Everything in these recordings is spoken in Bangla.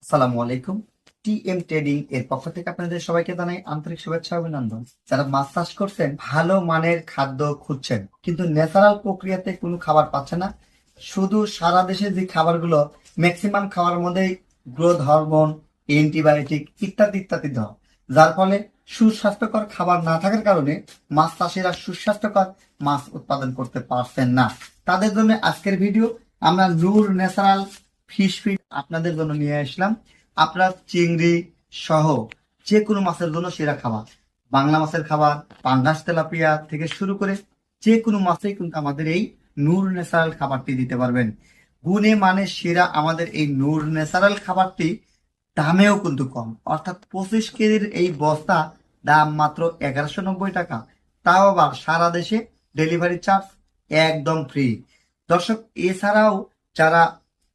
আসসালামু আলাইকুম। টিএম ট্রেডিং এর পক্ষ থেকে আপনাদের সবাইকে জানাই আন্তরিক শুভেচ্ছা ও অভিনন্দন। যারা মাছ চাষ করছেন, ভালো মানের খাদ্য খুঁজছেন কিন্তু ন্যাচারাল প্রক্রিয়াতে কোনো খাবার পাচ্ছেন না, শুধু সারা দেশে যে খাবারগুলো ম্যাক্সিমাম খাবার মধ্যেই গ্রোথ হরমোন, অ্যান্টিবায়োটিক ইত্যাদি ইত্যাদি দেওয়া, যার ফলে সুস্বাস্থ্যকর খাবার না থাকার কারণে মাছ চাষিরা সুস্বাস্থ্যকর মাছ উৎপাদন করতে পারছেন না। তাদের জন্য আজকের ভিডিও। আমরা নূর ন্যাচারাল ফিশ ফিড আপনাদের জন্য নিয়ে আসলাম। আপনার চিংড়ি সহ যে কোনো মাছের জন্য সেরা খাবার, বাংলা মাছের খাবার, পাঙ্গাস তেলাপিয়া থেকে শুরু করে যে কোনো মাছেই কিন্তু আমাদের এই নূর ন্যাচারাল খাবারটি দিতে পারবেন। গুণে মানে সেরা আমাদের এই নূর ন্যাচারাল খাবারটি দামেও কিন্তু কম, অর্থাৎ 25 কেজির এই বস্তা দাম মাত্র 1190 টাকা, তাও আবার সারা দেশে ডেলিভারি চার্জ একদম ফ্রি। দর্শক, এছাড়াও যারা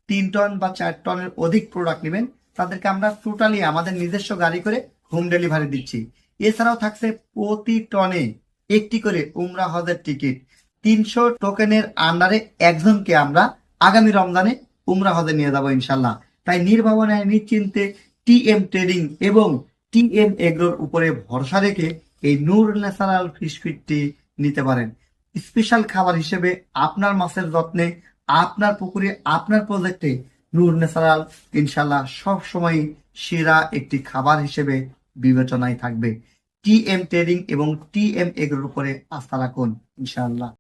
3 টন বা 4 টনের অধিক প্রোডাক্ট নেবেন তাদেরকে আমরা টোটালি আমাদের নিজস্ব গাড়ি করে হোম ডেলিভারি দিচ্ছি। এছাড়াও থাকছে প্রতি টনে একটি করে উমরা হজের টিকিট। 300 টোকেনের আন্ডারে একজনকে আমরা আগামী রমজানে উমরা হজে নিয়ে যাবো ইনশাল্লাহ। তাই নির্ভাবনে নিশ্চিন্তে টিএম ট্রেডিং এবং টিএম এগ্রোর উপরে ভরসা রেখে এই নূর ন্যাচারাল ফিশ ফিডটি নিতে পারেন। স্পেশাল খাবার হিসেবে আপনার মাছের যত্নে, আপনার পুকুরে, আপনার প্রজেক্টে নূর ন্যাচারাল ইনশাল্লাহ সব সময় সেরা একটি খাবার হিসেবে বিবেচনায় থাকবে। টিএম ট্রেডিং এবং টিএম এগ্রোর উপরে আস্থা রাখুন ইনশাআল্লাহ।